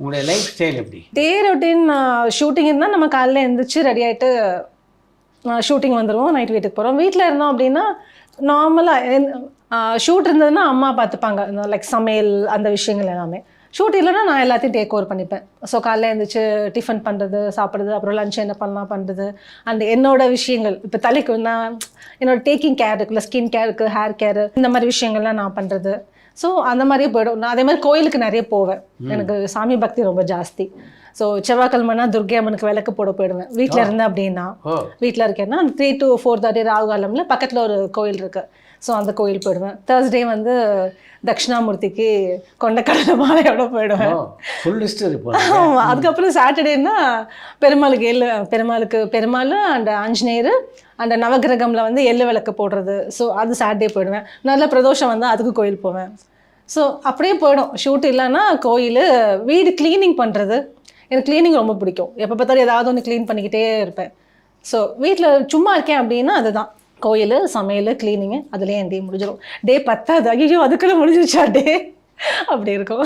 உங்களுடைய life style எப்படி? Day routine shooting இருந்தால் நம்ம காலையில் எழுந்திரிச்சு ரெடி ஆகிட்டு ஷூட்டிங் வந்துடுவோம், நைட் வீட்டுக்கு போகிறோம். வீட்டில் இருந்தோம் அப்படின்னா நார்மலாக ஷூட் இருந்ததுன்னா அம்மா பார்த்துப்பாங்க, லைக் சமையல் அந்த விஷயங்கள் எல்லாமே. ஷூட் இல்லைன்னா நான் எல்லாத்தையும் டேக் ஓவர் பண்ணிப்பேன். ஸோ காலையில் எழுந்திரிச்சு டிஃபன் பண்ணுறது, சாப்பிட்றது, அப்புறம் லஞ்ச் என்ன பண்ணலாம் பண்ணுறது, அண்ட் என்னோட விஷயங்கள் இப்போ தலைக்கு நான் என்னோட டேக்கிங் கேர் இருக்குல்ல, ஸ்கின் கேர் இருக்குது, ஹேர் கேரு, இந்த மாதிரி விஷயங்கள்லாம் நான் பண்ணுறது. ஸோ அந்த மாதிரியே போய்டும். நான் அதே மாதிரி கோயிலுக்கு நிறைய போவேன். எனக்கு சாமி பக்தி ரொம்ப ஜாஸ்தி. ஸோ செவ்வாய்க்கிழமைனா துர்கை அம்மனுக்கு விளக்கு போட போயிடுவேன். வீட்டில் இருந்தேன் அப்படின்னா, வீட்டில் இருக்கேன்னா 3 to 4:30 ராகு காலமில் பக்கத்தில் ஒரு கோயில் இருக்குது. ஸோ அந்த கோயில் போயிடுவேன். தேர்ஸ்டே வந்து தட்சிணாமூர்த்திக்கு கொண்டக்கடலை மாலையோட போயிடுவேன். ஆமாம். அதுக்கப்புறம் சாட்டர்டேன்னா பெருமாளுக்கு பெருமாள் அண்ட் ஆஞ்சநேயர் அண்ட் நவகிரகமில் வந்து எள்ளு விளக்கு போடுறது. ஸோ அது சாட்டர்டே போயிடுவேன். நல்ல பிரதோஷம் வந்து அதுக்கு கோயில் போவேன். ஸோ அப்படியே போயிடும். ஷூட் இல்லைன்னா கோயில். வீடு க்ளீனிங் பண்ணுறது, எனக்கு க்ளீனிங் ரொம்ப பிடிக்கும். எப்போ பார்த்தாலும் ஏதாவது ஒன்று க்ளீன் பண்ணிக்கிட்டே இருப்பேன். ஸோ வீட்டில் சும்மா இருக்கேன் அப்படின்னா அதுதான், கோயில், சமையல், க்ளீனிங்கு, அதுலேயே என் டே முடிஞ்சிடும். டே 10 ஐயோ அதுக்குள்ளே முடிஞ்சிருச்சா டே அப்படி இருக்கும்.